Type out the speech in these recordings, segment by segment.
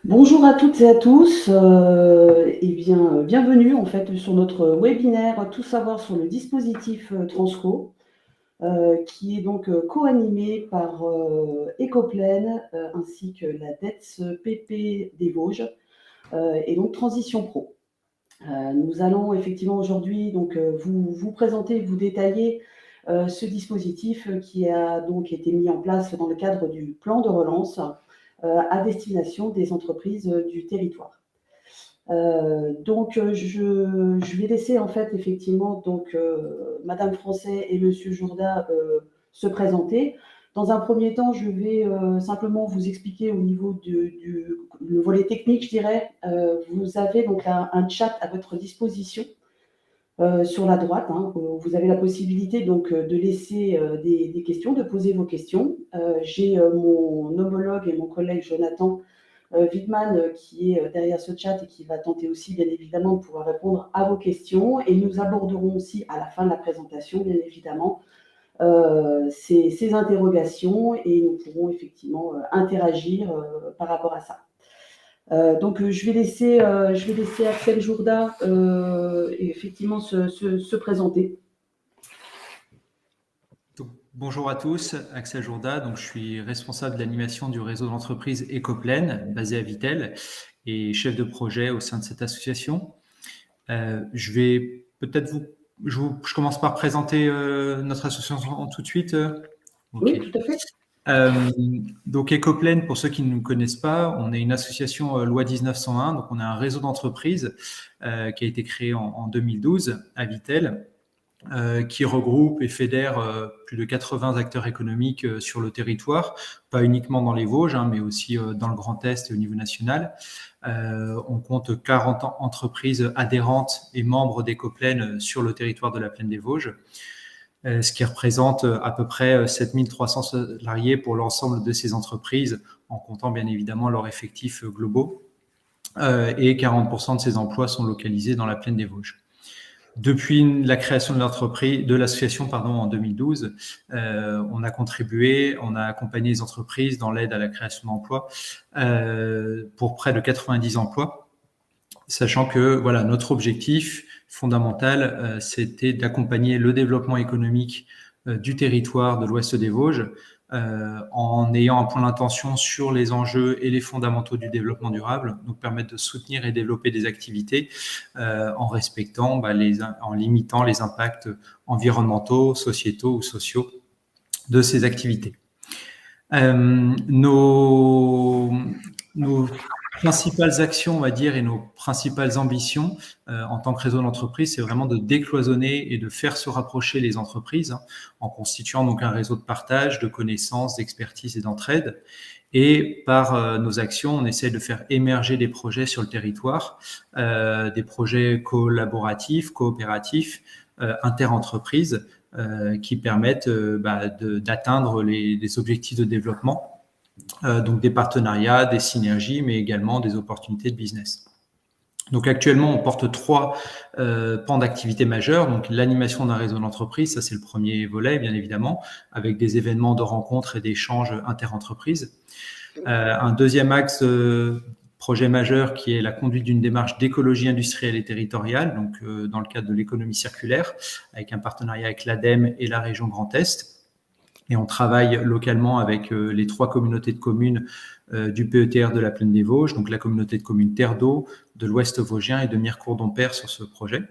Bonjour à toutes et à tous, bienvenue en fait sur notre webinaire Tout savoir sur le dispositif Transco, qui est donc co-animé par Ecoplen ainsi que la DETS PP des Vosges et donc Transition Pro. Nous allons effectivement aujourd'hui donc vous présenter, vous détailler ce dispositif qui a donc été mis en place dans le cadre du plan de relance à destination des entreprises du territoire. Je vais laisser en fait effectivement donc Madame Français et Monsieur Jourda se présenter. Dans un premier temps, je vais simplement vous expliquer au niveau le volet technique, je dirais. Vous avez donc un chat à votre disposition sur la droite. Vous avez la possibilité donc de laisser des questions, de poser vos questions. J'ai mon homologue et mon collègue Jonathan Wittmann qui est derrière ce chat et qui va tenter aussi, bien évidemment, de pouvoir répondre à vos questions. Et nous aborderons aussi, à la fin de la présentation, bien évidemment, ces interrogations et nous pourrons effectivement interagir par rapport à ça. Je vais laisser Axel Jourda effectivement se présenter. Donc, bonjour à tous, Axel Jourda. Donc, je suis responsable de l'animation du réseau d'entreprise Ecoplen, basé à Vittel, et chef de projet au sein de cette association. Je vais peut-être je commence par présenter notre association tout de suite. Okay. Oui, tout à fait. Donc Ecoplen, pour ceux qui ne nous connaissent pas, on est une association loi 1901, donc on a un réseau d'entreprises qui a été créé en 2012 à Vittel, qui regroupe et fédère plus de 80 acteurs économiques sur le territoire, pas uniquement dans les Vosges, mais aussi dans le Grand Est et au niveau national. On compte 40 entreprises adhérentes et membres d'Ecoplen sur le territoire de la Plaine des Vosges, ce qui représente à peu près 7300 salariés pour l'ensemble de ces entreprises, en comptant bien évidemment leurs effectifs globaux. Et 40% de ces emplois sont localisés dans la Plaine des Vosges. Depuis la création de l'association en 2012, on a contribué, on a accompagné les entreprises dans l'aide à la création d'emplois pour près de 90 emplois, sachant que voilà, notre objectif fondamental, c'était d'accompagner le développement économique du territoire de l'Ouest des Vosges, en ayant un point d'intention sur les enjeux et les fondamentaux du développement durable, donc permettre de soutenir et développer des activités en respectant, en limitant les impacts environnementaux, sociétaux ou sociaux de ces activités. Nos principales actions, on va dire, et nos principales ambitions en tant que réseau d'entreprise, c'est vraiment de décloisonner et de faire se rapprocher les entreprises en constituant donc un réseau de partage, de connaissances, d'expertise et d'entraide. Et par nos actions, on essaie de faire émerger des projets sur le territoire, des projets collaboratifs, coopératifs, interentreprises, qui permettent d'atteindre les objectifs de développement. Donc des partenariats, des synergies, mais également des opportunités de business. Donc actuellement, on porte 3 pans d'activité majeurs. Donc l'animation d'un réseau d'entreprise, ça c'est le premier volet, bien évidemment, avec des événements de rencontres et d'échanges interentreprises. Un deuxième axe projet majeur qui est la conduite d'une démarche d'écologie industrielle et territoriale, donc dans le cadre de l'économie circulaire, avec un partenariat avec l'ADEME et la région Grand Est. Et on travaille localement avec les 3 communautés de communes du PETR de la Plaine des Vosges, donc la communauté de communes Terre d'Eau, de l'Ouest Vosgien et de Mirecourt-Dompierre sur ce projet.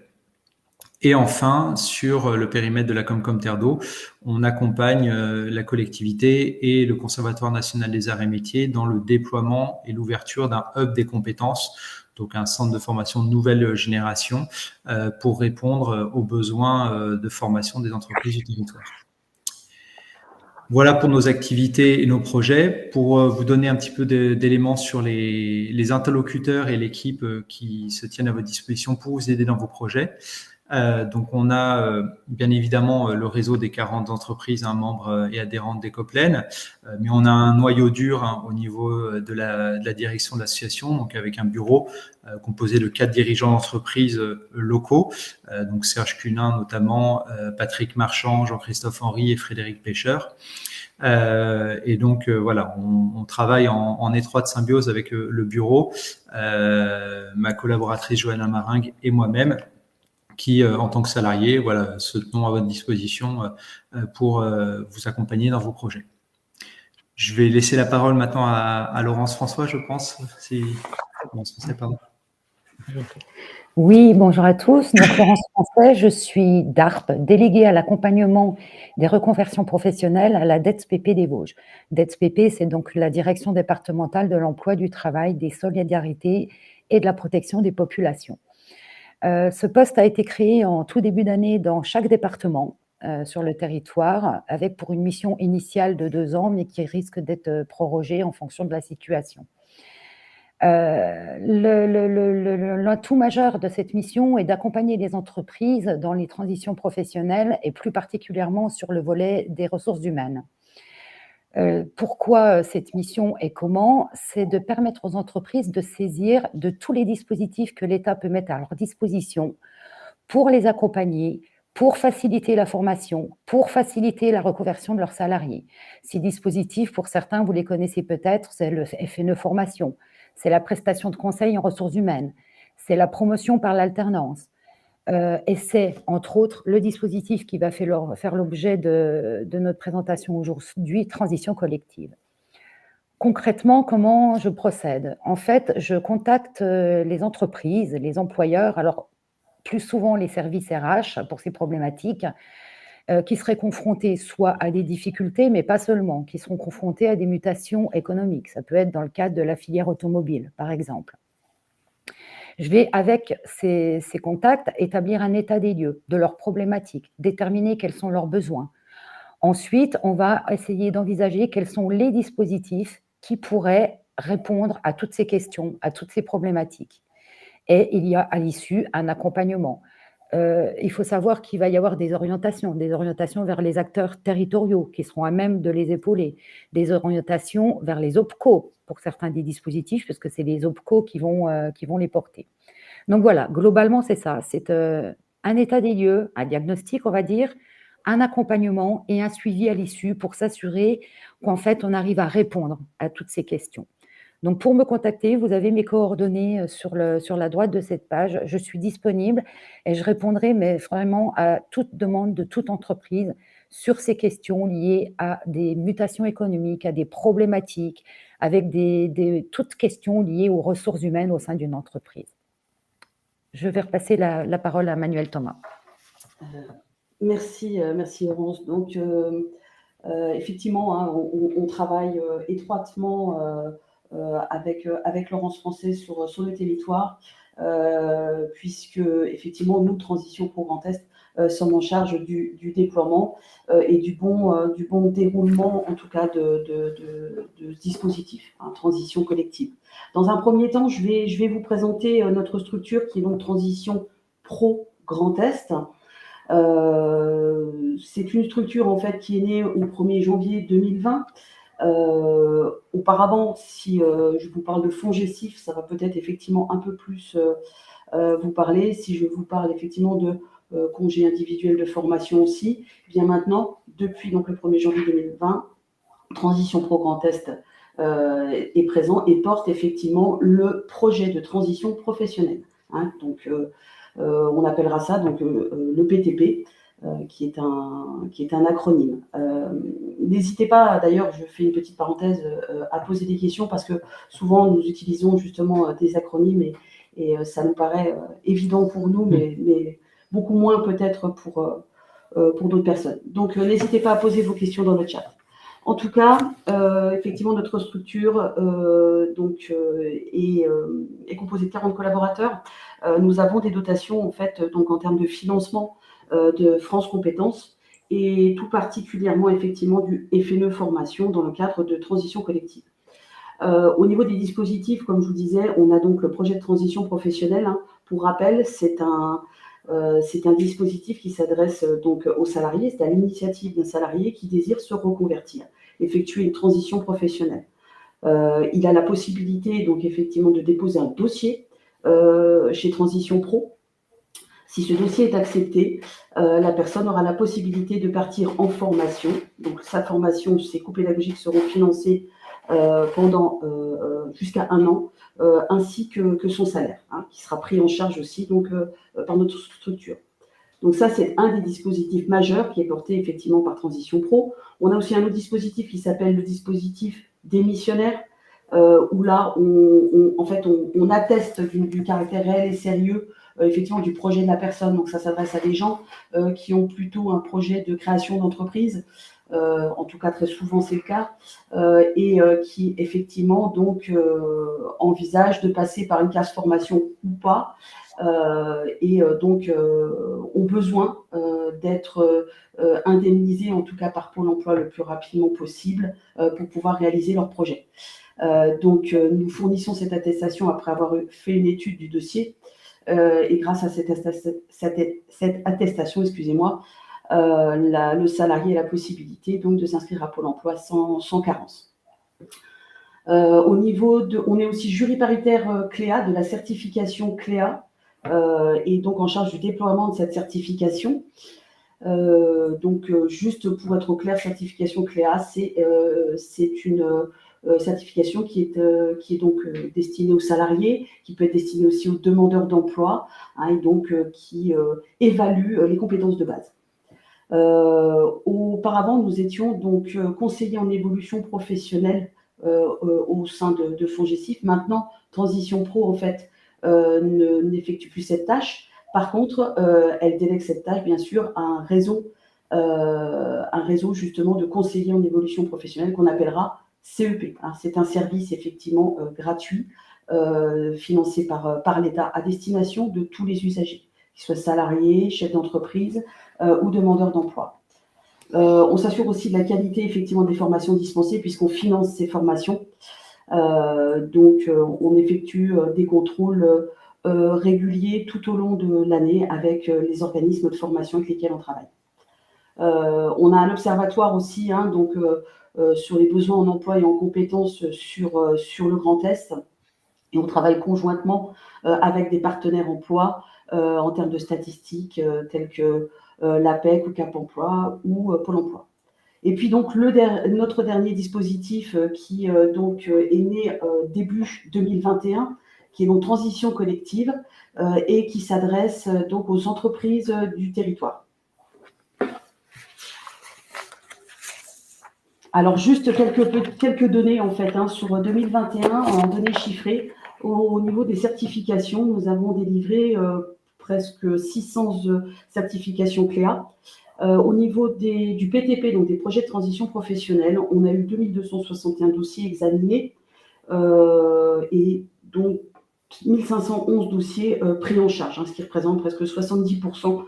Et enfin, sur le périmètre de la Comcom Terre d'Eau, on accompagne la collectivité et le Conservatoire national des arts et métiers dans le déploiement et l'ouverture d'un hub des compétences, donc un centre de formation de nouvelle génération, pour répondre aux besoins de formation des entreprises du territoire. Voilà pour nos activités et nos projets. Pour vous donner un petit peu d'éléments sur les interlocuteurs et l'équipe qui se tiennent à votre disposition pour vous aider dans vos projets. Donc, on a bien évidemment le réseau des 40 entreprises, membres et adhérentes d'Ecoplen, mais on a un noyau dur au niveau de la direction de l'association, donc avec un bureau composé de 4 dirigeants d'entreprises locaux, donc Serge Cunin notamment, Patrick Marchand, Jean-Christophe Henry et Frédéric Pêcheur. Et donc voilà, on travaille en étroite symbiose avec le bureau, ma collaboratrice Johanna Maringue et moi-même, qui, en tant que salarié, voilà, se tenons à votre disposition pour vous accompagner dans vos projets. Je vais laisser la parole maintenant à Laurence François, je pense. Pardon. Oui, bonjour à tous. Donc, Laurence Français, je suis DARP, déléguée à l'accompagnement des reconversions professionnelles à la DETSPP des Vosges. DETSPP, c'est donc la direction départementale de l'emploi, du travail, des solidarités et de la protection des populations. Ce poste a été créé en tout début d'année dans chaque département sur le territoire, avec pour une mission initiale de 2 ans, mais qui risque d'être prorogée en fonction de la situation. L'atout majeur de cette mission est d'accompagner les entreprises dans les transitions professionnelles et plus particulièrement sur le volet des ressources humaines. Pourquoi cette mission et comment? C'est de permettre aux entreprises de saisir de tous les dispositifs que l'État peut mettre à leur disposition pour les accompagner, pour faciliter la formation, pour faciliter la reconversion de leurs salariés. Ces dispositifs, pour certains, vous les connaissez peut-être, c'est le FNE Formation, c'est la prestation de conseil en ressources humaines, c'est la promotion par l'alternance, et c'est, entre autres, le dispositif qui va faire l'objet de notre présentation aujourd'hui, transition collective. Concrètement, comment je procède? En fait, je contacte les entreprises, les employeurs, alors plus souvent les services RH pour ces problématiques, qui seraient confrontés soit à des difficultés, mais pas seulement, qui seront confrontés à des mutations économiques. Ça peut être dans le cadre de la filière automobile, par exemple. Je vais, avec ces contacts, établir un état des lieux de leurs problématiques, déterminer quels sont leurs besoins. Ensuite, on va essayer d'envisager quels sont les dispositifs qui pourraient répondre à toutes ces questions, à toutes ces problématiques. Et il y a à l'issue un accompagnement. Il faut savoir qu'il va y avoir des orientations vers les acteurs territoriaux qui seront à même de les épauler, des orientations vers les OPCO pour certains des dispositifs, puisque c'est les OPCO qui vont les porter. Donc voilà, globalement, c'est ça. C'est un état des lieux, un diagnostic, on va dire, un accompagnement et un suivi à l'issue pour s'assurer qu'en fait, on arrive à répondre à toutes ces questions. Donc, pour me contacter, vous avez mes coordonnées sur la droite de cette page. Je suis disponible et je répondrai mais vraiment à toute demande de toute entreprise sur ces questions liées à des mutations économiques, à des problématiques, avec toutes questions liées aux ressources humaines au sein d'une entreprise. Je vais repasser la parole à Manuel Thomas. Merci Laurence. Donc, effectivement, on travaille étroitement avec Laurence Français sur le territoire, puisque effectivement nous, Transition pour Grand Est, sommes en charge du déploiement et du bon déroulement, en tout cas, de ce dispositif, transition collective. Dans un premier temps, je vais vous présenter notre structure qui est donc Transition Pro Grand Est. C'est une structure en fait qui est née au 1er janvier 2020. Auparavant, si je vous parle de FONGECIF, ça va peut-être effectivement un peu plus vous parler. Si je vous parle effectivement de congé individuel de formation aussi, bien maintenant, depuis donc le 1er janvier 2020, Transition Pro Grand Est est présent et porte effectivement le projet de transition professionnelle. Donc, on appellera ça donc le PTP. Qui est un acronyme. N'hésitez pas, d'ailleurs, je fais une petite parenthèse, à poser des questions parce que souvent nous utilisons justement des acronymes et ça nous paraît évident pour nous, mais beaucoup moins peut-être pour d'autres personnes. Donc n'hésitez pas à poser vos questions dans le chat. En tout cas, effectivement, notre structure est composée de 40 collaborateurs. Nous avons des dotations en fait, donc en termes de financement de France Compétences et tout particulièrement effectivement du FNE Formation dans le cadre de transition collective. Au niveau des dispositifs, comme je vous disais, on a donc le projet de transition professionnelle. Pour rappel, c'est un C'est un dispositif qui s'adresse donc aux salariés, c'est à l'initiative d'un salarié qui désire se reconvertir, effectuer une transition professionnelle. Il a la possibilité donc effectivement de déposer un dossier chez Transition Pro. Si ce dossier est accepté, la personne aura la possibilité de partir en formation. Donc sa formation, ses cours pédagogiques seront financés pendant jusqu'à 1 an, ainsi que son salaire, hein, qui sera pris en charge aussi donc, par notre structure. Donc ça, c'est un des dispositifs majeurs qui est porté effectivement par Transition Pro. On a aussi un autre dispositif qui s'appelle le dispositif démissionnaire, où là, on atteste du caractère réel et sérieux effectivement du projet de la personne. Donc ça s'adresse à des gens qui ont plutôt un projet de création d'entreprise, en tout cas très souvent c'est le cas, et qui effectivement donc envisagent de passer par une classe formation ou pas, et donc ont besoin d'être indemnisés en tout cas par Pôle emploi le plus rapidement possible pour pouvoir réaliser leur projet. Donc nous fournissons cette attestation après avoir fait une étude du dossier, et grâce à cette attestation, excusez-moi, le salarié a la possibilité donc de s'inscrire à Pôle emploi sans carence. On est aussi jury paritaire CLEA, de la certification CLEA, et donc en charge du déploiement de cette certification. Donc juste pour être au clair, certification CLEA, c'est une certification qui est donc destinée aux salariés, qui peut être destinée aussi aux demandeurs d'emploi, hein, et donc qui évalue les compétences de base. Auparavant, nous étions donc conseillers en évolution professionnelle au sein de FONGECIF. Maintenant, Transition Pro, en fait, n'effectue plus cette tâche. Par contre, elle délègue cette tâche, bien sûr, à un réseau justement de conseillers en évolution professionnelle qu'on appellera CEP. Hein. C'est un service effectivement gratuit, financé par l'État à destination de tous les usagers, qu'ils soient salariés, chefs d'entreprise ou demandeurs d'emploi. On s'assure aussi de la qualité effectivement des formations dispensées puisqu'on finance ces formations. Donc, on effectue des contrôles réguliers tout au long de l'année avec les organismes de formation avec lesquels on travaille. On a un observatoire aussi, hein, donc, sur les besoins en emploi et en compétences sur le Grand Est. Et on travaille conjointement avec des partenaires emploi en termes de statistiques tels que l'APEC ou Cap Emploi ou Pôle emploi. Et puis donc notre dernier dispositif qui donc est né début 2021, qui est donc Transition collective et qui s'adresse donc aux entreprises du territoire. Alors juste quelques données en fait hein, sur 2021 en données chiffrées. Au niveau des certifications, nous avons délivré presque 600 certifications CLEA. Au niveau du PTP, donc des projets de transition professionnelle, on a eu 2261 dossiers examinés et donc 1511 dossiers pris en charge, hein, ce qui représente presque 70%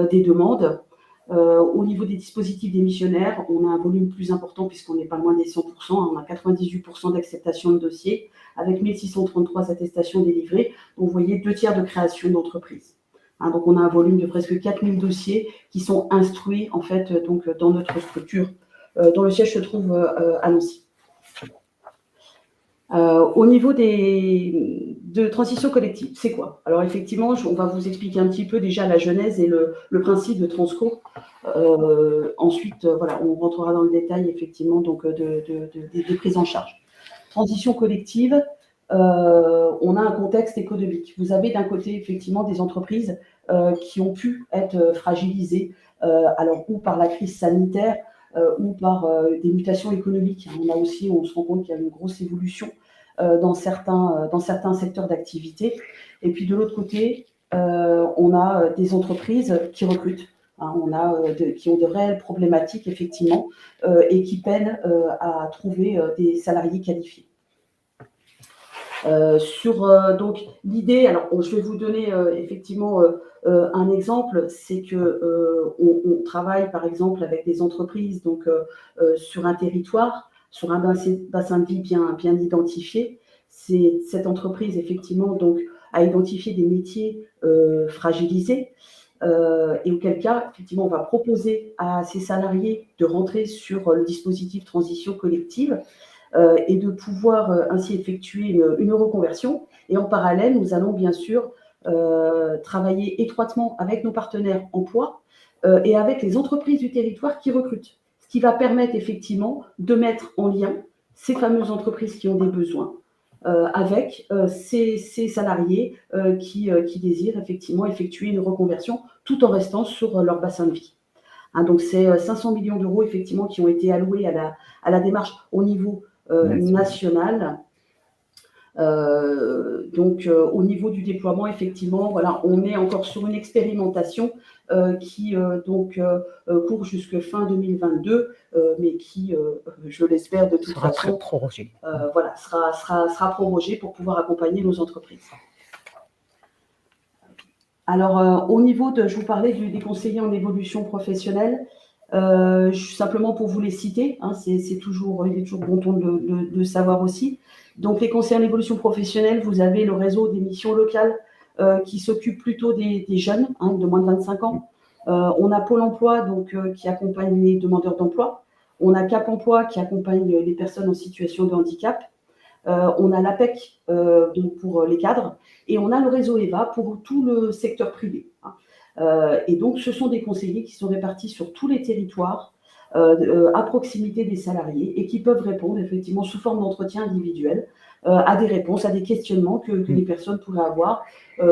des demandes. Au niveau des dispositifs démissionnaires, on a un volume plus important puisqu'on n'est pas loin des 100%, hein, on a 98% d'acceptation de dossiers avec 1633 attestations délivrées. Donc vous voyez 2/3 de création d'entreprise. Hein, donc on a un volume de presque 4000 dossiers qui sont instruits en fait donc dans notre structure dont le siège se trouve à Nancy. Au niveau de transition collective, c'est quoi? Alors effectivement, on va vous expliquer un petit peu déjà la genèse et le principe de Transco. Ensuite, voilà, on rentrera dans le détail effectivement donc des prises en charge. Transition collective, on a un contexte économique. Vous avez d'un côté effectivement des entreprises qui ont pu être fragilisées, alors ou par la crise sanitaire ou par des mutations économiques. On se rend compte qu'il y a une grosse évolution dans certains secteurs d'activité. Et puis de l'autre côté, on a des entreprises qui recrutent. Hein, qui ont de réelles problématiques effectivement et qui peinent à trouver des salariés qualifiés. Donc l'idée, alors je vais vous donner effectivement un exemple, c'est que on travaille par exemple avec des entreprises donc sur un territoire, sur un bassin de vie bien identifié. Cette entreprise effectivement donc a identifié des métiers fragilisés et auquel cas, effectivement, on va proposer à ces salariés de rentrer sur le dispositif transition collective et de pouvoir ainsi effectuer une reconversion. Et en parallèle, nous allons bien sûr travailler étroitement avec nos partenaires emploi et avec les entreprises du territoire qui recrutent, ce qui va permettre effectivement de mettre en lien ces fameuses entreprises qui ont des besoins avec ces salariés qui désirent effectivement effectuer une reconversion tout en restant sur leur bassin de vie. Hein, donc, c'est 500 millions d'euros effectivement qui ont été alloués à la démarche au niveau national. Au niveau du déploiement, effectivement, voilà, on est encore sur une expérimentation qui court jusque fin 2022, mais qui, je l'espère de toute façon, prorogée. Voilà, sera prorogée pour pouvoir accompagner nos entreprises. Alors, au niveau je vous parlais des conseillers en évolution professionnelle. Simplement pour vous les citer, hein, il est toujours bon ton de savoir aussi. Donc, les conseillers en évolution professionnelle, vous avez le réseau des missions locales qui s'occupe plutôt des jeunes, hein, de moins de 25 ans. On a Pôle emploi qui accompagne les demandeurs d'emploi. On a Cap emploi qui accompagne les personnes en situation de handicap. On a l'APEC pour les cadres. Et on a le réseau EVA pour tout le secteur privé. Hein. Et donc, ce sont des conseillers qui sont répartis sur tous les territoires à proximité des salariés et qui peuvent répondre effectivement sous forme d'entretien individuel à des réponses, à des questionnements que les personnes pourraient avoir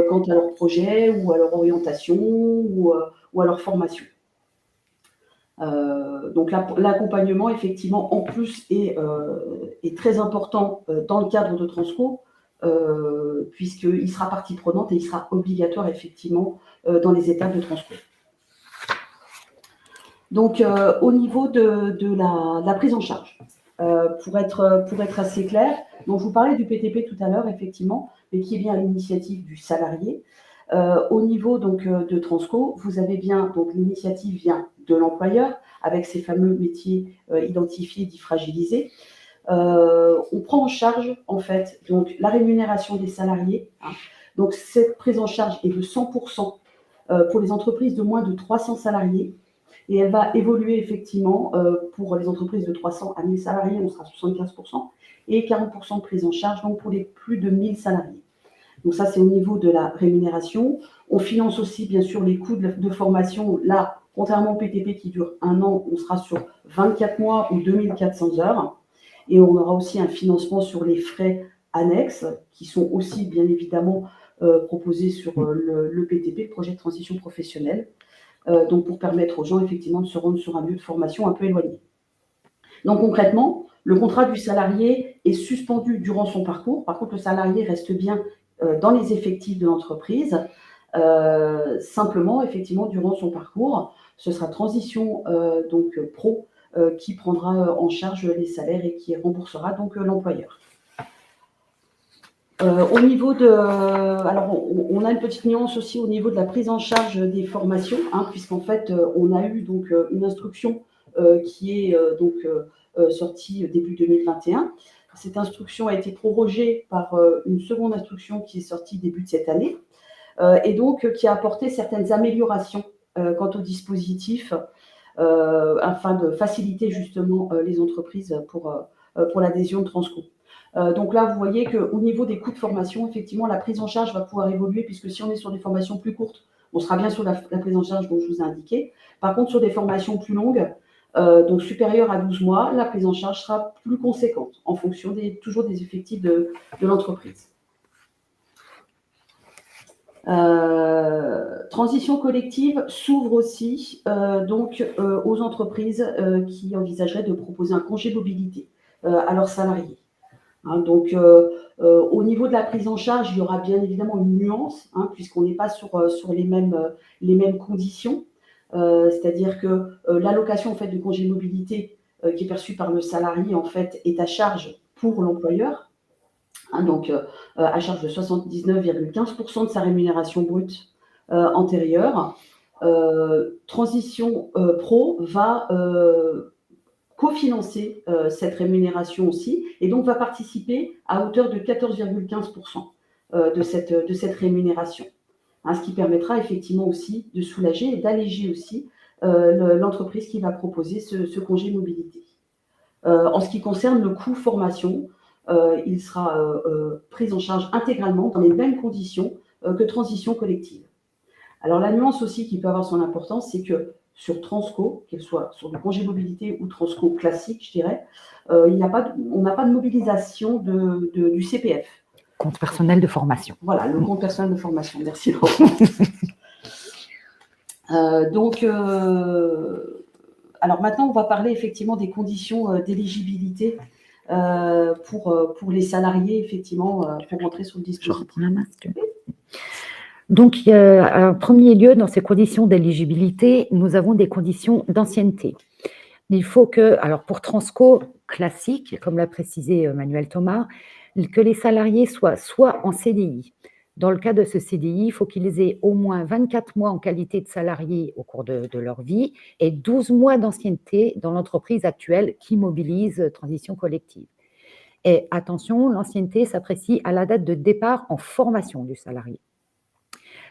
quant à leur projet ou à leur orientation ou à leur formation. Donc, l'accompagnement, effectivement, en plus, est très important dans le cadre de Transco, puisqu'il sera partie prenante et il sera obligatoire, effectivement, dans les étapes de Transco. Donc, au niveau de la prise en charge, pour être assez clair, donc je vous parlais du PTP tout à l'heure, effectivement, mais qui est bien à l'initiative du salarié. Au niveau de Transco, vous avez bien, donc l'initiative vient de l'employeur, avec ces fameux métiers identifiés, dits fragilisés. On prend en charge, en fait, donc, la rémunération des salariés. Hein. Donc, cette prise en charge est de 100% pour les entreprises de moins de 300 salariés. Et elle va évoluer, effectivement, pour les entreprises de 300 à 1000 salariés, on sera à 75%, et 40% de prise en charge, donc pour les plus de 1000 salariés. Donc, ça, c'est au niveau de la rémunération. On finance aussi, bien sûr, les coûts de formation. Là, contrairement au PTP qui dure 1 an, on sera sur 24 mois ou 2400 heures. Et on aura aussi un financement sur les frais annexes qui sont aussi, bien évidemment, proposés sur le PTP, le projet de transition professionnelle, donc pour permettre aux gens, effectivement, de se rendre sur un lieu de formation un peu éloigné. Donc, concrètement, le contrat du salarié est suspendu durant son parcours. Par contre, le salarié reste bien dans les effectifs de l'entreprise. Simplement, effectivement, durant son parcours, ce sera Transition Pro qui prendra en charge les salaires et qui remboursera donc l'employeur. Au niveau alors on a une petite nuance aussi au niveau de la prise en charge des formations, hein, puisqu'en fait on a eu donc une instruction qui est sortie début 2021. Cette instruction a été prorogée par une seconde instruction qui est sortie début de cette année et donc qui a apporté certaines améliorations quant au dispositif afin de faciliter justement les entreprises pour l'adhésion de Transco. Donc là, vous voyez qu'au niveau des coûts de formation, effectivement, la prise en charge va pouvoir évoluer puisque si on est sur des formations plus courtes, on sera bien sur la prise en charge dont je vous ai indiqué. Par contre, sur des formations plus longues, donc supérieures à 12 mois, la prise en charge sera plus conséquente en fonction toujours des effectifs de l'entreprise. Transition collective s'ouvre aussi aux entreprises qui envisageraient de proposer un congé mobilité à leurs salariés. Hein, donc, au niveau de la prise en charge, il y aura bien évidemment une nuance, hein, puisqu'on n'est pas sur les mêmes conditions. C'est-à-dire que l'allocation en fait, de congé mobilité qui est perçue par le salarié en fait, est à charge pour l'employeur. Hein, donc, à charge de 79,15% de sa rémunération brute antérieure. Transition Pro va cofinancer cette rémunération aussi et donc va participer à hauteur de 14,15% de cette rémunération. hein, ce qui permettra effectivement aussi de soulager et d'alléger aussi l'entreprise qui va proposer ce congé mobilité. En ce qui concerne le coût formation, il sera pris en charge intégralement dans les mêmes conditions que transition collective. Alors la nuance aussi qui peut avoir son importance, c'est que sur Transco, qu'elle soit sur le congé mobilité ou Transco classique, je dirais, on n'a pas de mobilisation du CPF. Compte personnel de formation. Voilà, le compte personnel de formation. Merci Laurent. Alors maintenant, on va parler effectivement des conditions d'éligibilité pour les salariés, effectivement, pour rentrer sur le dispositif. Je reprends la masque. Donc, en premier lieu, dans ces conditions d'éligibilité, nous avons des conditions d'ancienneté. Il faut que, alors pour Transco classique, comme l'a précisé Manuel Thomas, que les salariés soient soit en CDI. Dans le cas de ce CDI, il faut qu'ils aient au moins 24 mois en qualité de salarié au cours de leur vie et 12 mois d'ancienneté dans l'entreprise actuelle qui mobilise transition collective. Et attention, l'ancienneté s'apprécie à la date de départ en formation du salarié.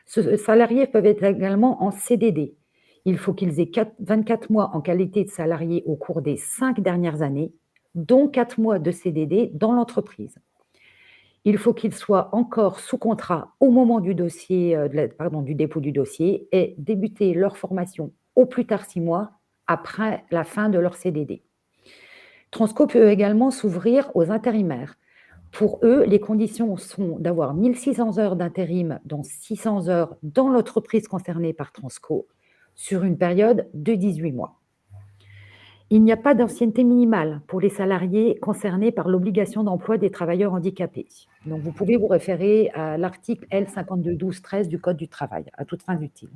Ces salariés peuvent être également en CDD. Il faut qu'ils aient 24 mois en qualité de salarié au cours des 5 dernières années, dont 4 mois de CDD dans l'entreprise. Il faut qu'ils soient encore sous contrat au moment du dépôt du dossier et débuter leur formation au plus tard 6 mois après la fin de leur CDD. Transco peut également s'ouvrir aux intérimaires. Pour eux, les conditions sont d'avoir 1600 heures d'intérim, dont 600 heures dans l'entreprise concernée par Transco, sur une période de 18 mois. Il n'y a pas d'ancienneté minimale pour les salariés concernés par l'obligation d'emploi des travailleurs handicapés. Donc, vous pouvez vous référer à l'article L5212-13 du Code du travail, à toutes fins utiles.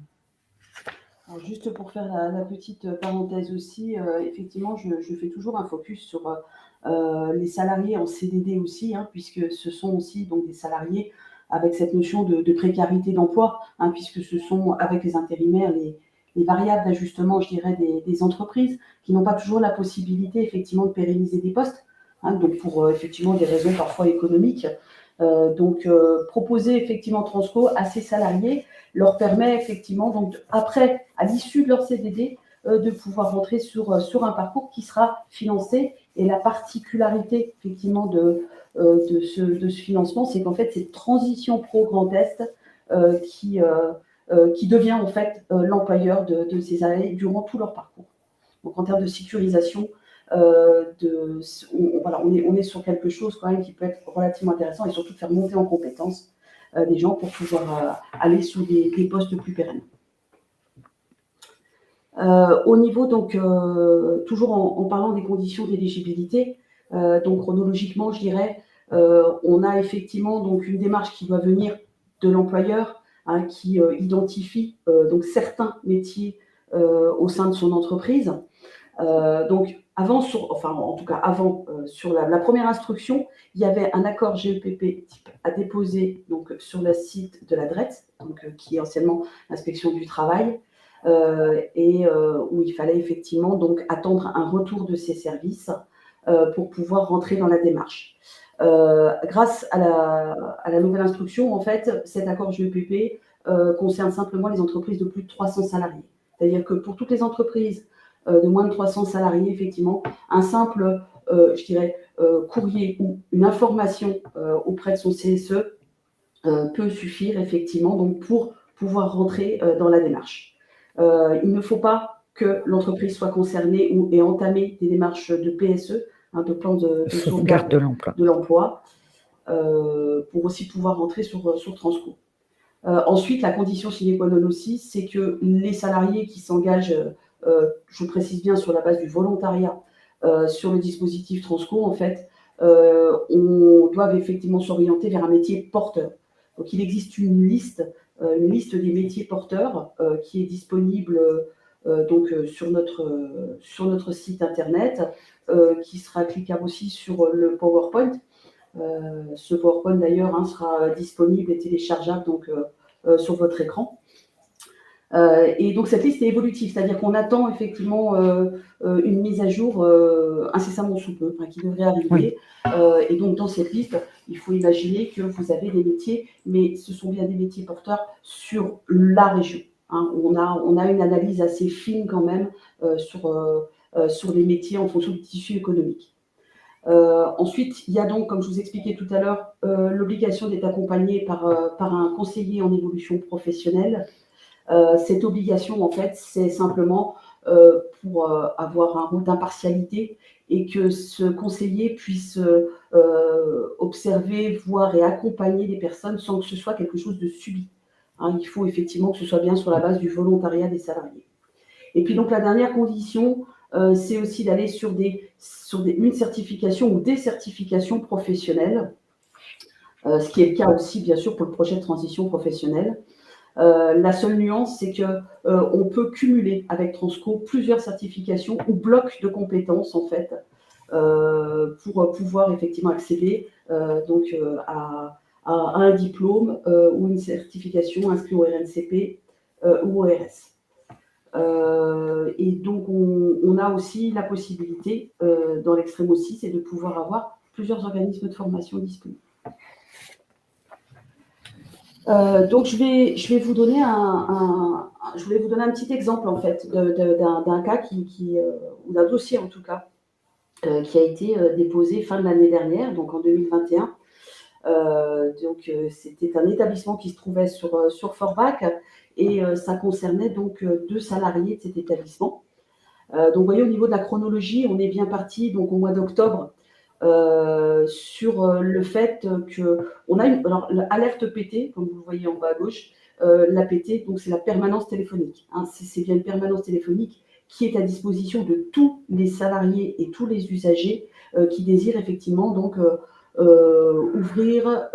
Alors juste pour faire la petite parenthèse aussi, effectivement, je fais toujours un focus sur les salariés en CDD aussi, hein, puisque ce sont aussi donc, des salariés avec cette notion de précarité d'emploi, hein, puisque ce sont avec les intérimaires les variables d'ajustement, je dirais, des entreprises qui n'ont pas toujours la possibilité effectivement de pérenniser des postes, hein, donc pour effectivement des raisons parfois économiques. Proposer effectivement Transco à ces salariés leur permet effectivement, donc après, à l'issue de leur CDD, de pouvoir rentrer sur un parcours qui sera financé. Et la particularité effectivement de ce financement, c'est qu'en fait, c'est Transition Pro Grand Est qui devient en fait l'employeur de ces salariés durant tout leur parcours. Donc en termes de sécurisation, on est sur quelque chose quand même qui peut être relativement intéressant et surtout de faire monter en compétence des gens pour pouvoir aller sur des postes plus pérennes. Au niveau, donc, toujours en parlant des conditions d'éligibilité, donc chronologiquement, je dirais, on a effectivement donc une démarche qui doit venir de l'employeur, hein, qui identifie donc certains métiers au sein de son entreprise. Donc, sur la première instruction, il y avait un accord GEPP type à déposer donc, sur le site de la DRET, donc, qui est anciennement l'inspection du travail, où il fallait effectivement donc, attendre un retour de ces services pour pouvoir rentrer dans la démarche. Grâce à la nouvelle instruction, en fait, cet accord GEPP concerne simplement les entreprises de plus de 300 salariés. C'est-à-dire que pour toutes les entreprises de moins de 300 salariés, effectivement, un simple, courrier ou une information auprès de son CSE peut suffire, effectivement, donc, pour pouvoir rentrer dans la démarche. Il ne faut pas que l'entreprise soit concernée ou ait entamé des démarches de PSE, hein, de plan de sauvegarde de l'emploi, pour aussi pouvoir rentrer sur Transco. Ensuite, la condition sine qua non aussi, c'est que les salariés qui s'engagent, je précise bien sur la base du volontariat, sur le dispositif Transco, en fait, doivent effectivement s'orienter vers un métier porteur. Donc, il existe une liste des métiers porteurs qui est disponible sur notre site internet, qui sera cliquable aussi sur le PowerPoint. Ce PowerPoint d'ailleurs sera disponible et téléchargeable donc, sur votre écran. Et donc cette liste est évolutive, c'est-à-dire qu'on attend effectivement une mise à jour incessamment sous peu, qui devrait arriver. Oui. Et donc dans cette liste, il faut imaginer que vous avez des métiers, mais ce sont bien des métiers porteurs sur la région. Hein. On a une analyse assez fine quand même sur les métiers en fonction du tissu économique. Ensuite, il y a donc, comme je vous expliquais tout à l'heure, l'obligation d'être accompagné par un conseiller en évolution professionnelle. Cette obligation, en fait, c'est simplement pour avoir un rôle d'impartialité et que ce conseiller puisse observer, voir et accompagner les personnes sans que ce soit quelque chose de subi. Hein, il faut effectivement que ce soit bien sur la base du volontariat des salariés. Et puis donc la dernière condition, c'est aussi d'aller sur une certification ou des certifications professionnelles, ce qui est le cas aussi bien sûr pour le projet de transition professionnelle. La seule nuance, c'est qu'on peut cumuler avec Transco plusieurs certifications ou blocs de compétences en fait pour pouvoir effectivement accéder à un diplôme ou une certification inscrite au RNCP ou au RS. Et donc, on a aussi la possibilité, dans l'extrême aussi, c'est de pouvoir avoir plusieurs organismes de formation disponibles. Donc, je vais vous donner un petit exemple, en fait, d'un cas ou d'un dossier, en tout cas, qui a été déposé fin de l'année dernière, donc en 2021. C'était un établissement qui se trouvait sur Forbach et ça concernait donc 2 salariés de cet établissement. Donc, vous voyez, au niveau de la chronologie, on est bien parti donc au mois d'octobre sur le fait qu'on a l'alerte PT, comme vous le voyez en bas à gauche, la PT, donc c'est la permanence téléphonique. Hein, c'est bien une permanence téléphonique qui est à disposition de tous les salariés et tous les usagers qui désirent effectivement donc ouvrir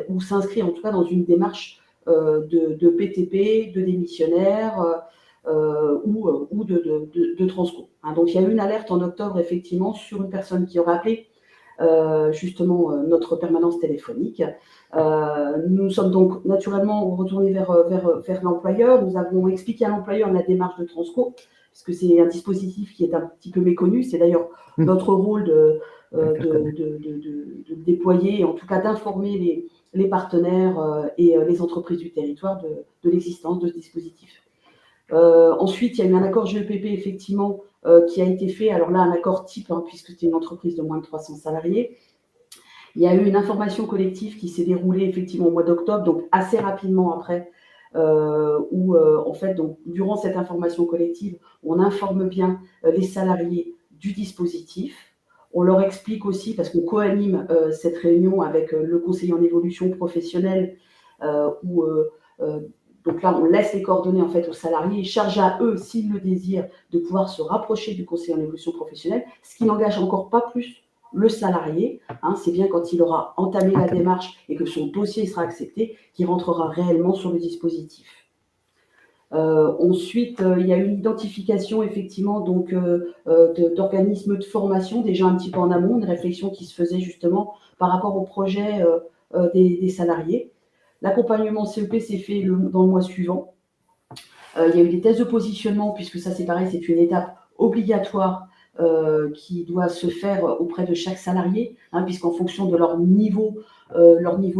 ou s'inscrire en tout cas dans une démarche de PTP, de démissionnaire ou de Transco. Hein. Donc il y a eu une alerte en octobre effectivement sur une personne qui aurait appelé justement notre permanence téléphonique. Nous sommes donc naturellement retournés vers l'employeur. Nous avons expliqué à l'employeur la démarche de Transco, puisque c'est un dispositif qui est un petit peu méconnu. C'est d'ailleurs notre rôle de déployer, en tout cas d'informer les partenaires et les entreprises du territoire de l'existence de ce dispositif. Ensuite, il y a eu un accord GEPP, effectivement, qui a été fait. Alors là, un accord type, hein, puisque c'était une entreprise de moins de 300 salariés. Il y a eu une information collective qui s'est déroulée, effectivement, au mois d'octobre, donc assez rapidement après, où, en fait, donc, durant cette information collective, on informe bien les salariés du dispositif. On leur explique aussi, parce qu'on co-anime cette réunion avec le conseiller en évolution professionnelle, où donc là, on laisse les coordonnées en fait aux salariés et charge à eux, s'ils le désirent, de pouvoir se rapprocher du conseiller en évolution professionnelle, ce qui n'engage encore pas plus le salarié. Hein, c'est bien quand il aura entamé la démarche et que son dossier sera accepté qu'il rentrera réellement sur le dispositif. Ensuite, il y a une identification effectivement donc d'organismes de formation déjà un petit peu en amont, une réflexion qui se faisait justement par rapport au projet des salariés. L'accompagnement CEP s'est fait dans le mois suivant. Il y a eu des tests de positionnement, puisque ça c'est pareil, c'est une étape obligatoire qui doit se faire auprès de chaque salarié, hein, puisqu'en fonction de leur niveau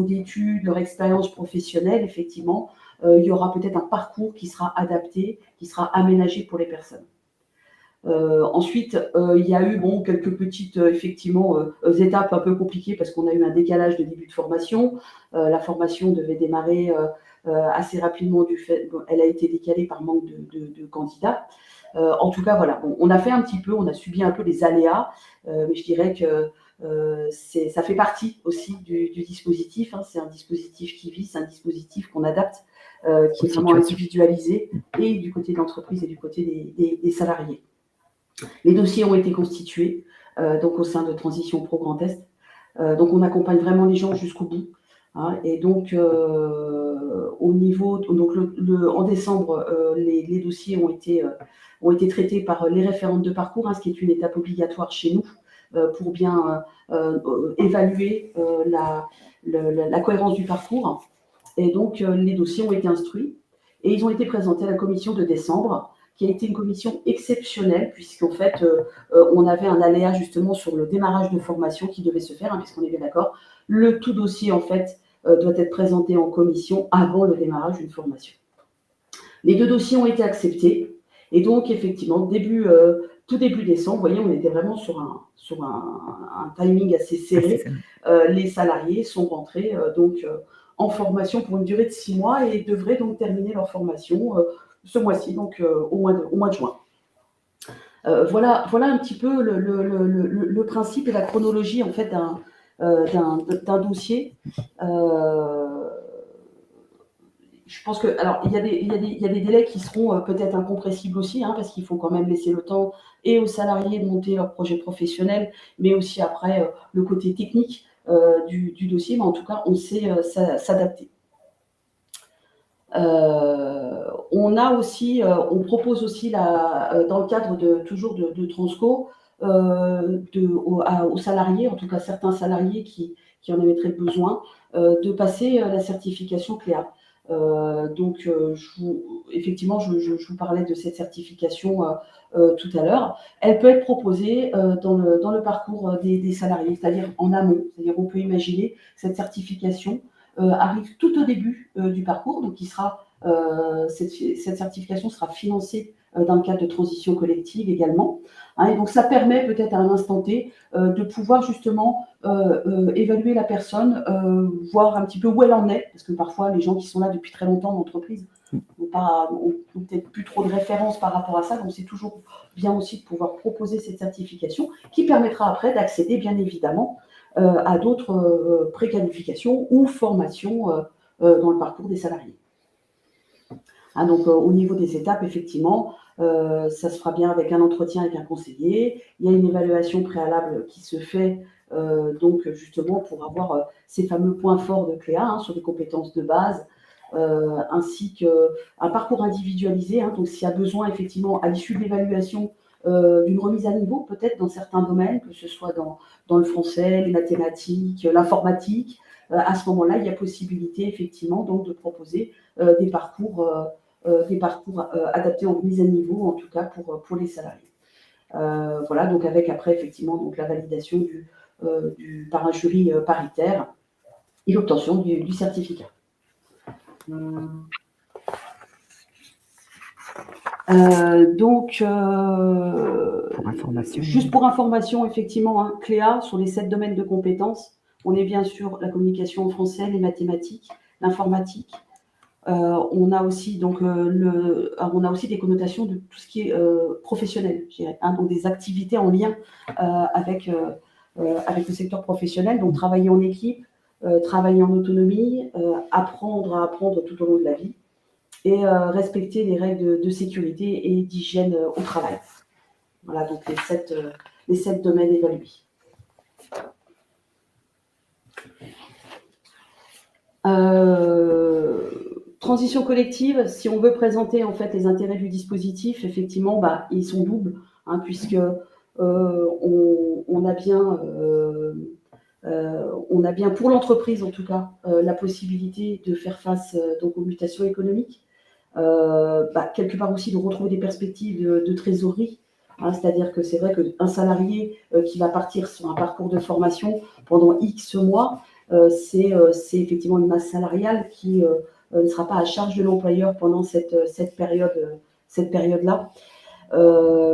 d'études, leur expérience professionnelle, effectivement, il y aura peut-être un parcours qui sera adapté, qui sera aménagé pour les personnes. Ensuite, il y a eu quelques petites étapes un peu compliquées parce qu'on a eu un décalage de début de formation. La formation devait démarrer assez rapidement du fait, elle a été décalée par manque de candidats. En tout cas, voilà, on a fait un petit peu, on a subi un peu les aléas, mais je dirais que ça fait partie aussi du dispositif. Hein, c'est un dispositif qui vit, c'est un dispositif qu'on adapte, qui est vraiment individualisé, et du côté de l'entreprise et du côté des salariés. Les dossiers ont été constitués donc au sein de Transition Pro Grand Est. Donc on accompagne vraiment les gens jusqu'au bout. Hein, et donc au niveau, donc en décembre, les dossiers ont été traités par les référentes de parcours, hein, ce qui est une étape obligatoire chez nous pour bien évaluer la cohérence du parcours. Et donc les dossiers ont été instruits et ils ont été présentés à la commission de décembre, qui a été une commission exceptionnelle, puisqu'en fait, on avait un aléa justement sur le démarrage de formation qui devait se faire, hein, puisqu'on est bien d'accord, le tout dossier, en fait, doit être présenté en commission avant le démarrage d'une formation. Les 2 dossiers ont été acceptés et donc effectivement, tout début décembre, vous voyez, on était vraiment sur un timing assez serré. Les salariés sont rentrés en formation pour une durée de 6 mois et devraient donc terminer leur formation ce mois-ci, donc au mois de juin. Voilà un petit peu le principe et la chronologie en fait d'un dossier. Je pense que, alors, il y a des délais qui seront peut-être incompressibles aussi, hein, parce qu'il faut quand même laisser le temps et aux salariés de monter leur projet professionnel, mais aussi après le côté technique du dossier. Mais en tout cas, on sait s'adapter. On propose aussi dans le cadre toujours de Transco aux salariés, en tout cas certains salariés qui en émettraient besoin, de passer la certification CLEA. Effectivement, je vous parlais de cette certification tout à l'heure. Elle peut être proposée dans le parcours des salariés, c'est-à-dire en amont. C'est-à-dire on peut imaginer cette certification arrive tout au début du parcours, donc cette certification sera financée dans le cadre de transition collective également. Hein, et donc ça permet peut-être à un instant T de pouvoir justement évaluer la personne, voir un petit peu où elle en est, parce que parfois les gens qui sont là depuis très longtemps dans l'entreprise n'ont peut-être plus trop de références par rapport à ça, donc c'est toujours bien aussi de pouvoir proposer cette certification qui permettra après d'accéder bien évidemment à d'autres préqualifications ou formations dans le parcours des salariés. Hein, donc au niveau des étapes, effectivement, ça se fera bien avec un entretien avec un conseiller. Il y a une évaluation préalable qui se fait donc justement pour avoir ces fameux points forts de CLEA hein, sur les compétences de base, ainsi qu'un parcours individualisé. Hein, donc s'il y a besoin effectivement à l'issue de l'évaluation d'une remise à niveau, peut-être dans certains domaines, que ce soit dans le français, les mathématiques, l'informatique, à ce moment-là, il y a possibilité effectivement donc de proposer des parcours adaptés en remise à niveau, en tout cas pour les salariés. Voilà, donc avec après effectivement donc la validation par un jury paritaire et l'obtention du certificat. Juste pour information, effectivement, hein, CLEA, sur les 7 domaines de compétences, on est bien sûr la communication en français, les mathématiques, l'informatique. On a aussi des connotations de tout ce qui est professionnel, je dirais, hein, donc des activités en lien avec le secteur professionnel, donc travailler en équipe, travailler en autonomie, apprendre à apprendre tout au long de la vie et respecter les règles de sécurité et d'hygiène au travail. Voilà, donc les 7 domaines évalués. Transition collective, si on veut présenter en fait les intérêts du dispositif, effectivement, ils sont doubles, hein, puisque on a bien pour l'entreprise en tout cas la possibilité de faire face donc aux mutations économiques, quelque part aussi de retrouver des perspectives de trésorerie. Hein, c'est-à-dire que c'est vrai qu'un salarié qui va partir sur un parcours de formation pendant X mois, c'est effectivement une masse salariale qui ne sera pas à charge de l'employeur pendant cette période-là.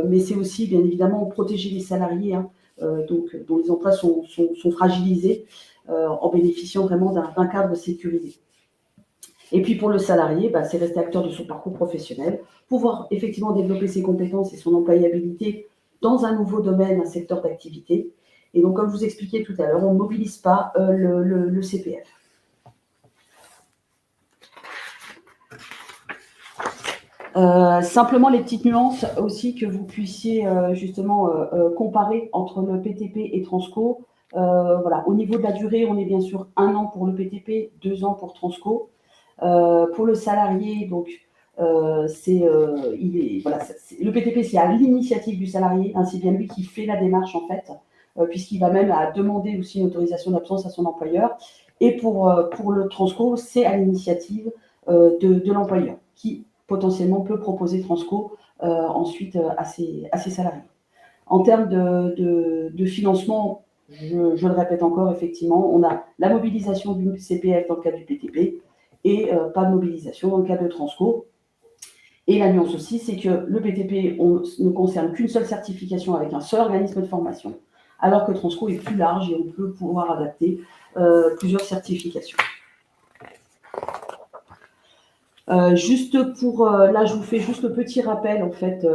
Mais c'est aussi, bien évidemment, protéger les salariés hein, dont les emplois sont fragilisés en bénéficiant vraiment d'un cadre sécurisé. Et puis pour le salarié, c'est rester acteur de son parcours professionnel, pouvoir effectivement développer ses compétences et son employabilité dans un nouveau domaine, un secteur d'activité. Et donc, comme je vous expliquais tout à l'heure, on ne mobilise pas le CPF. Simplement les petites nuances aussi que vous puissiez justement comparer entre le PTP et Transco. Voilà. Au niveau de la durée, on est bien sûr 1 an pour le PTP, 2 ans pour Transco. Pour le salarié, donc, le PTP, c'est à l'initiative du salarié, hein, c'est bien lui qui fait la démarche en fait, puisqu'il va même à demander aussi une autorisation d'absence à son employeur. Et pour le Transco, c'est à l'initiative de l'employeur qui potentiellement peut proposer Transco ensuite à ses salariés. En termes de financement, Je le répète encore, effectivement, on a la mobilisation du CPF dans le cadre du PTP et pas de mobilisation dans le cadre de Transco. Et la nuance aussi, c'est que le BTP ne concerne qu'une seule certification avec un seul organisme de formation, alors que Transco est plus large et on peut pouvoir adapter plusieurs certifications. Juste pour, là, je vous fais juste le petit rappel, en fait,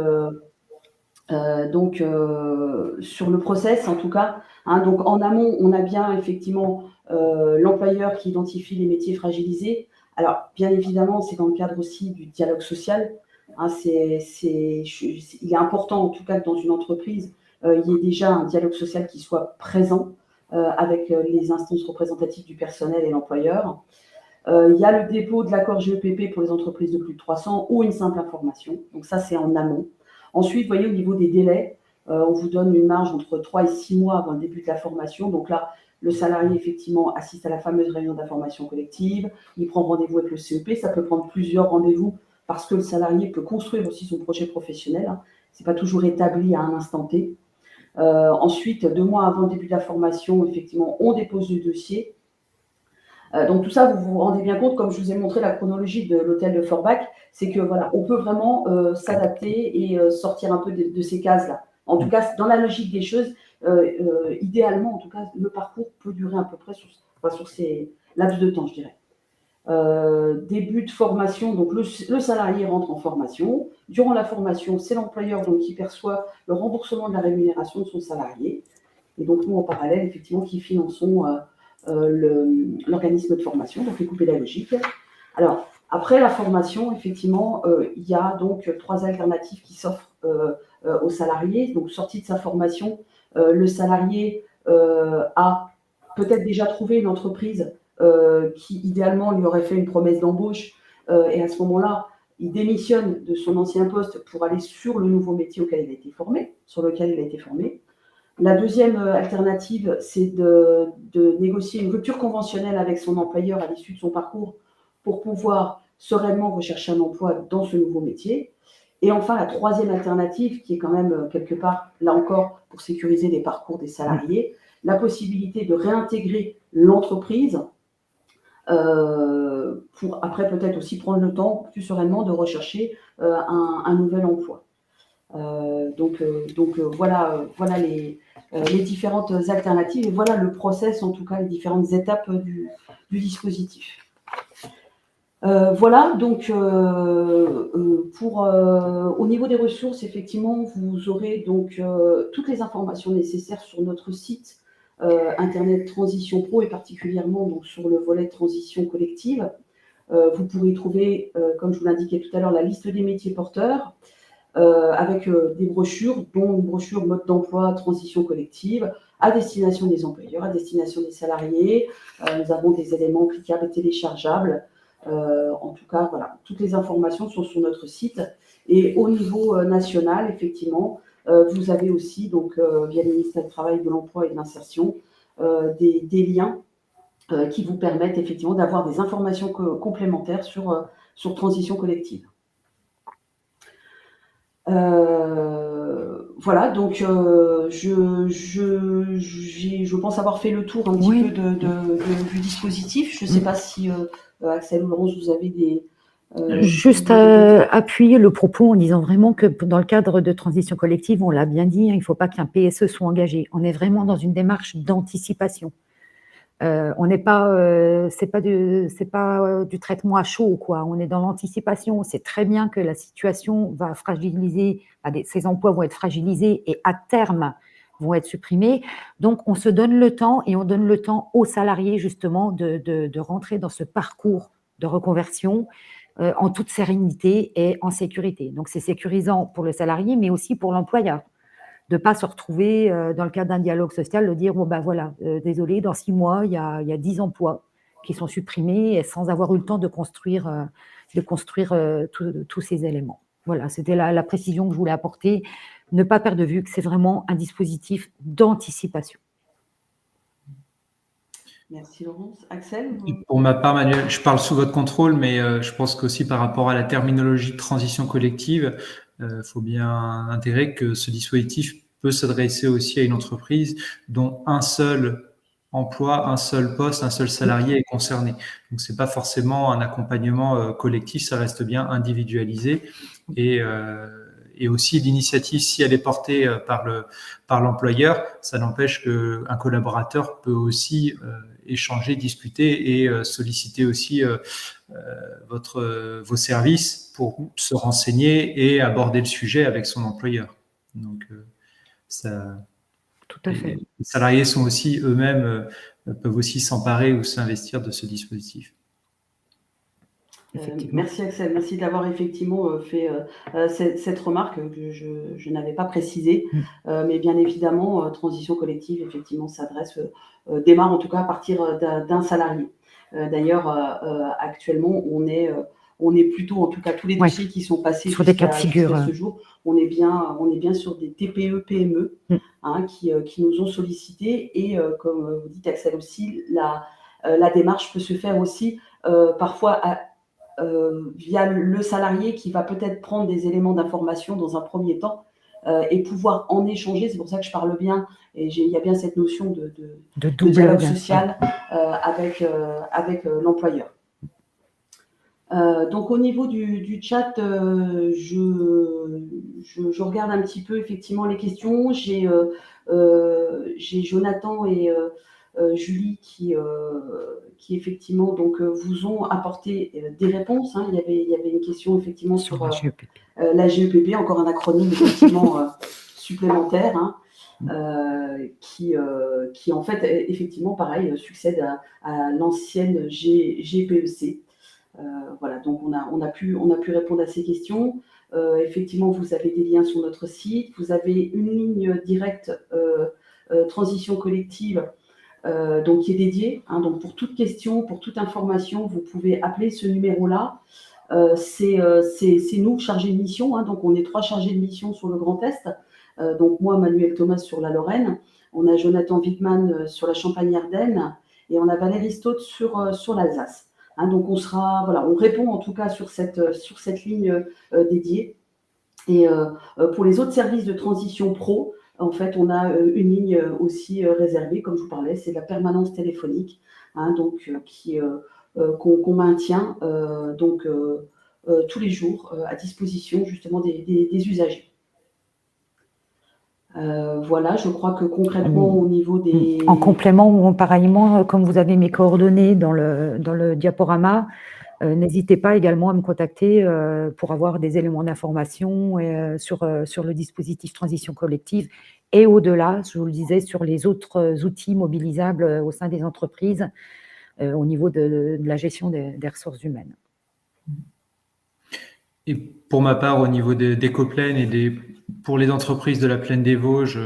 sur le process, en tout cas. Hein, donc, en amont, on a bien, effectivement, l'employeur qui identifie les métiers fragilisés. Alors, bien évidemment, c'est dans le cadre aussi du dialogue social. Hein, il est important, en tout cas, que dans une entreprise, il y ait déjà un dialogue social qui soit présent avec les instances représentatives du personnel et l'employeur. Il y a le dépôt de l'accord GEPP pour les entreprises de plus de 300 ou une simple information. Donc ça, c'est en amont. Ensuite, vous voyez, au niveau des délais, on vous donne une marge entre 3 et 6 mois avant le début de la formation. Donc là, le salarié, effectivement, assiste à la fameuse réunion d'information collective. Il prend rendez-vous avec le CEP. Ça peut prendre plusieurs rendez-vous parce que le salarié peut construire aussi son projet professionnel. Hein. Ce n'est pas toujours établi à un instant T. Ensuite, 2 mois avant le début de la formation, effectivement, on dépose le dossier. Donc tout ça, vous vous rendez bien compte, comme je vous ai montré la chronologie de l'hôtel de Forbach, c'est que voilà, on peut vraiment s'adapter et sortir un peu de ces cases-là. En tout cas, dans la logique des choses, idéalement, en tout cas, le parcours peut durer à peu près sur ces laps de temps, je dirais. Début de formation, donc le salarié rentre en formation. Durant la formation, c'est l'employeur donc qui perçoit le remboursement de la rémunération de son salarié. Et donc nous, en parallèle, effectivement, qui finançons l'organisme de formation, donc les coûts pédagogiques. Alors, après la formation, effectivement, il y a donc 3 alternatives qui s'offrent aux salariés. Donc, sorti de sa formation, le salarié a peut-être déjà trouvé une entreprise qui, idéalement, lui aurait fait une promesse d'embauche. Et à ce moment-là, il démissionne de son ancien poste pour aller sur le nouveau métier auquel il a été formé, sur lequel il a été formé. La deuxième alternative, c'est de négocier une rupture conventionnelle avec son employeur à l'issue de son parcours pour pouvoir sereinement rechercher un emploi dans ce nouveau métier. Et enfin, la troisième alternative, qui est quand même quelque part, là encore, pour sécuriser les parcours des salariés, la possibilité de réintégrer l'entreprise pour après peut-être aussi prendre le temps plus sereinement de rechercher un nouvel emploi. Voilà les différentes alternatives et voilà le process, en tout cas les différentes étapes du dispositif. Voilà, donc au niveau des ressources, effectivement, vous aurez donc toutes les informations nécessaires sur notre site Internet Transition Pro et particulièrement donc, sur le volet transition collective. Vous pourrez trouver, comme je vous l'indiquais tout à l'heure, la liste des métiers porteurs, avec des brochures, dont une brochure mode d'emploi, transition collective, à destination des employeurs, à destination des salariés. Nous avons des éléments cliquables et téléchargeables. En tout cas, voilà, toutes les informations sont sur notre site. Et au niveau national, effectivement, vous avez aussi, donc, via le ministère du Travail, de l'Emploi et de l'Insertion, des liens qui vous permettent effectivement d'avoir des informations complémentaires sur transition collective. Voilà, donc je pense avoir fait le tour un petit peu du dispositif. Je ne sais pas si Axel ou Laurence, vous avez des... Juste appuyer le propos en disant vraiment que dans le cadre de transition collective, on l'a bien dit, hein, il ne faut pas qu'un PSE soit engagé. On est vraiment dans une démarche d'anticipation. On n'est pas, c'est pas du traitement à chaud, quoi. On est dans l'anticipation. On sait très bien que la situation va fragiliser, ces emplois vont être fragilisés et à terme vont être supprimés. Donc, on se donne le temps et on donne le temps aux salariés justement de rentrer dans ce parcours de reconversion en toute sérénité et en sécurité. Donc, c'est sécurisant pour le salarié, mais aussi pour l'employeur. De ne pas se retrouver dans le cadre d'un dialogue social, de dire, bon ben voilà, désolé, dans 6 mois, il y a 10 emplois qui sont supprimés et sans avoir eu le temps de construire tous ces éléments. Voilà, c'était la précision que je voulais apporter. Ne pas perdre de vue que c'est vraiment un dispositif d'anticipation. Merci Laurence. Axel Pour ma part, Manuel, je parle sous votre contrôle, mais je pense qu'aussi par rapport à la terminologie de transition collective, faut bien intégrer que ce dispositif peut s'adresser aussi à une entreprise dont un seul emploi, un seul poste, un seul salarié est concerné. Donc, c'est pas forcément un accompagnement collectif, ça reste bien individualisé. Et aussi l'initiative, si elle est portée par l'employeur, ça n'empêche qu'un collaborateur peut aussi échanger, discuter et solliciter aussi vos services pour se renseigner et aborder le sujet avec son employeur. Donc, ça. Tout à fait. Les salariés sont aussi eux-mêmes peuvent aussi s'emparer ou s'investir de ce dispositif. Merci Axel, merci d'avoir effectivement fait cette remarque que je n'avais pas précisée, mais bien évidemment, transition collective, effectivement, démarre en tout cas à partir d'un salarié. D'ailleurs, actuellement, on est plutôt, en tout cas, tous les dossiers qui sont passés sur des cas de figure jusqu'à ce jour, on est bien sur des TPE, PME qui nous ont sollicité et comme vous dites Axel aussi, la démarche peut se faire aussi parfois via le salarié qui va peut-être prendre des éléments d'information dans un premier temps et pouvoir en échanger. C'est pour ça que je parle bien, et il y a bien cette notion de dialogue social avec l'employeur. Donc au niveau du chat, je regarde un petit peu effectivement les questions. J'ai Jonathan et Julie qui effectivement donc vous ont apporté des réponses. Il y avait une question effectivement sur la GEPP, encore un acronyme effectivement supplémentaire qui en fait effectivement pareil succède à l'ancienne GPEC. Voilà, donc on a pu répondre à ces questions. Effectivement, vous avez des liens sur notre site. Vous avez une ligne directe transition collective donc qui est dédiée. Donc pour toute question, pour toute information, vous pouvez appeler ce numéro-là. C'est nous chargés de mission. Donc on est 3 chargés de mission sur le Grand Est. Donc moi, Manuel Thomas sur la Lorraine. On a Jonathan Wittmann sur la Champagne-Ardenne et on a Valérie Stott sur l'Alsace. Donc on répond en tout cas sur cette ligne dédiée. Et pour les autres services de transition pro, en fait, on a une ligne aussi réservée, comme je vous parlais, c'est la permanence téléphonique, donc qu'on maintient tous les jours à disposition justement des usagers. Voilà, je crois que concrètement au niveau des... En complément ou pareillement, comme vous avez mes coordonnées dans le diaporama, n'hésitez pas également à me contacter pour avoir des éléments d'information sur le dispositif transition collective et au-delà, je vous le disais, sur les autres outils mobilisables au sein des entreprises au niveau de la gestion des ressources humaines. Et pour ma part, au niveau d'Ecoplaine et pour les entreprises de la Plaine des Vosges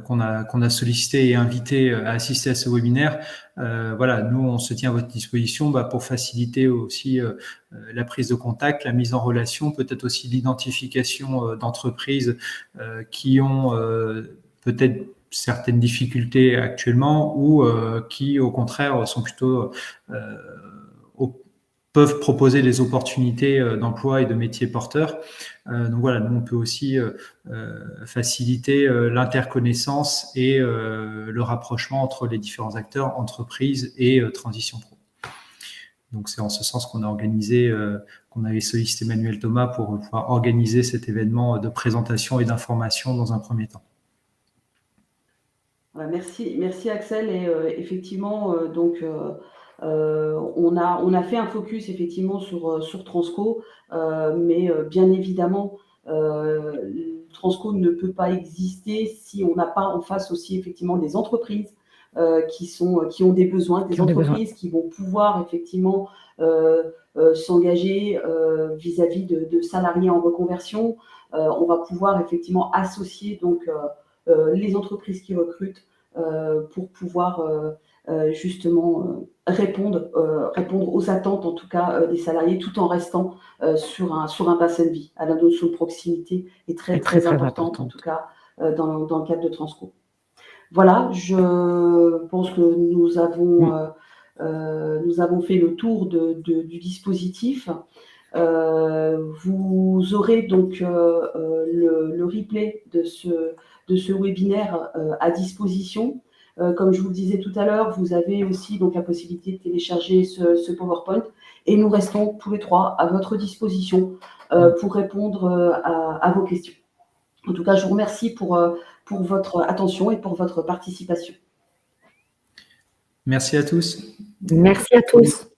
qu'on a sollicité et invité à assister à ce webinaire, voilà, nous on se tient à votre disposition pour faciliter aussi la prise de contact, la mise en relation, peut-être aussi l'identification d'entreprises qui ont peut-être certaines difficultés actuellement ou qui au contraire sont plutôt peuvent proposer des opportunités d'emploi et de métiers porteurs. Donc voilà, nous on peut aussi faciliter l'interconnaissance et le rapprochement entre les différents acteurs, entreprises et transition pro. Donc c'est en ce sens qu'on a organisé, qu'on avait sollicité Manuel Thomas pour pouvoir organiser cet événement de présentation et d'information dans un premier temps. Voilà, merci Axel. Et effectivement, on a fait un focus effectivement sur Transco, mais bien évidemment, Transco ne peut pas exister si on n'a pas en face aussi effectivement des entreprises qui ont des besoins, des entreprises qui vont pouvoir effectivement s'engager vis-à-vis de salariés en reconversion. On va pouvoir effectivement associer donc les entreprises qui recrutent pour pouvoir justement répondre aux attentes en tout cas des salariés tout en restant sur un bassin de vie. La notion de proximité est très importante en tout cas dans le cadre de Transco. Voilà, je pense que nous avons fait le tour du dispositif. Vous aurez donc le replay de ce webinaire à disposition. Comme je vous le disais tout à l'heure, vous avez aussi donc la possibilité de télécharger ce PowerPoint et nous restons tous les trois à votre disposition pour répondre à vos questions. En tout cas, je vous remercie pour votre attention et pour votre participation. Merci à tous. Merci à tous.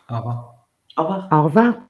Au revoir. Au revoir. Au revoir.